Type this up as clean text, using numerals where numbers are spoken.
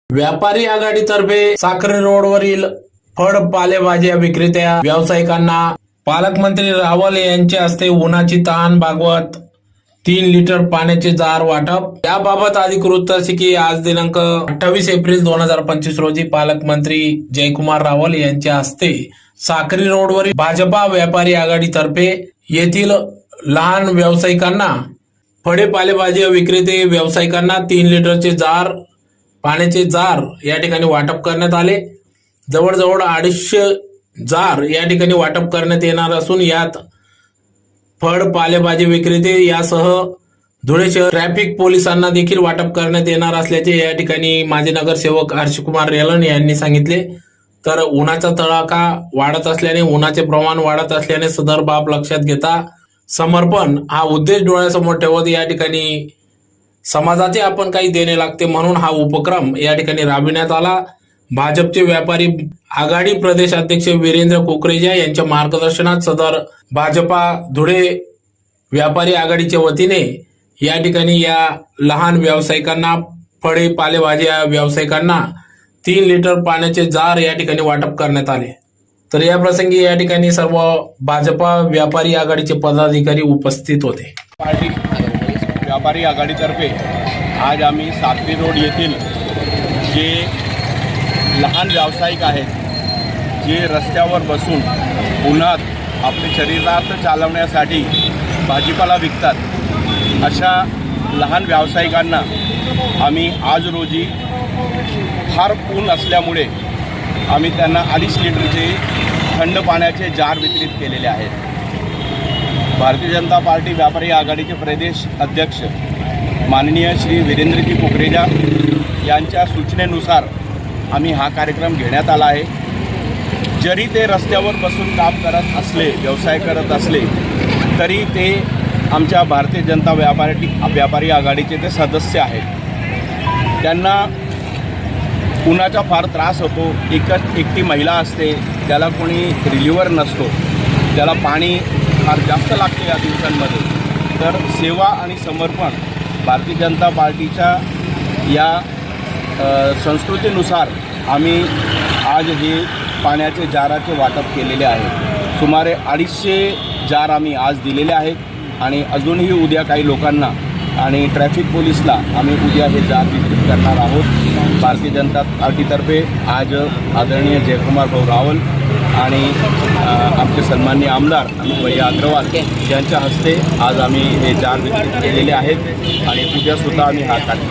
व्यापारी आघाडीतर्फे साक्री रोडवरील फळ पालेभाज्या विक्रेत्या व्यावसायिकांना पालकमंत्री रावल यांच्या हस्ते उन्हाची तहान भागवत 3 लिटर पाण्याचे जार वाटप। याबाबत अधिकृत की आज दिनांक 28 एप्रिल 2025 रोजी पालकमंत्री जयकुमार रावल यांच्या हस्ते साक्री रोडवरील भाजपा व्यापारी आघाडीतर्फे येथील लहान व्यावसायिकांना फळे पालेभाज्या विक्रेते व्यावसायिकांना 3 लिटरचे जार पाण्याचे जार या ठिकाणी वाटप करण्यात आले। जवळजवळ 250 जार या ठिकाणी वाटप करण्यात येणार असून यात फळ पालेभाजी विक्रेते यासह धुळे शहर ट्रॅफिक पोलिसांना देखील वाटप करण्यात येणार असल्याचे या ठिकाणी माजी नगरसेवक हर्षकुमार रेलन यांनी सांगितले। तर उन्हाचा तडाखा वाढत असल्याने उन्हाचे प्रमाण वाढत असल्याने सदर बाब लक्षात घेता समर्पण हा उद्देश डोळ्यासमोर ठेवत या ठिकाणी समाजाचे आपण काही देणे लागते म्हणून हा उपक्रम या ठिकाणी राबविण्यात आला। भाजपचे व्यापारी आघाडी प्रदेश अध्यक्ष वीरेंद्र कुकरेजा यांच्या मार्गदर्शनात सदर भाजपा धुळे व्यापारी आघाडीच्या वतीने या ठिकाणी या लहान व्यावसायिकांना फळे पालेभाज्या व्यावसायिकांना 3 लिटर पाण्याचे जार या ठिकाणी वाटप करण्यात आले। तर या प्रसंगी या ठिकाणी सर्व भाजपा व्यापारी आघाडीचे पदाधिकारी उपस्थित होते। पार्टी व्यापारी आघाडीतर्फे आज आम्ही साक्री रोड येथील जे लहान व्यावसायिक आहेत जे रस्त्यावर बसून उन्हात आपले शरीरात चालवण्यासाठी भाजीपाला विकतात अशा लहान व्यावसायिकांना आम्ही आज रोजी फार ऊन असल्यामुळे आम्ही त्यांना 2.5 लिटरचे थंड पाण्याचे जार वितरित केलेले आहेत। भारतीय जनता पार्टी व्यापारी आघाडीचे प्रदेश अध्यक्ष माननीय श्री वीरेंद्रजी कुकरेजा यांच्या सूचनेनुसार आम्ही हा कार्यक्रम घेण्यात आला आहे। जरी ते रस्त्यावर बसून काम करत असले व्यवसाय करत असले तरी ते आमच्या भारतीय जनता व्यापारी आघाडीचे ते सदस्य आहेत। त्यांना उन्हाचा फार त्रास होतो। एकटी महिला असते, त्याला कोणी रिलीवर नसतो, त्याला पाणी फार जास्त लागते या दिवसांमध्ये। तर सेवा आणि समर्पण भारतीय जनता पार्टीच्या या संस्कृतीनुसार आम्ही आज हे पाण्याचे जाराचे वाटप केलेले आहे। सुमारे 250 जार आम्ही आज दिलेले आहेत आणि अजूनही उद्या काही लोकांना आणि ट्रॅफिक पोलीसला आम्ही उद्या हे जार वितरित करणार आहोत। भारतीय जनता पार्टीतर्फे आज आदरणीय जयकुमार भाऊ रावल आणि आमचे सन्माननीय आमदार अमित भैया अग्रवाल यांच्या हस्ते आज आम्ही हे जार वितरित केलेले आहेत आणि उद्यासुद्धा आम्ही हा कार्यक्रम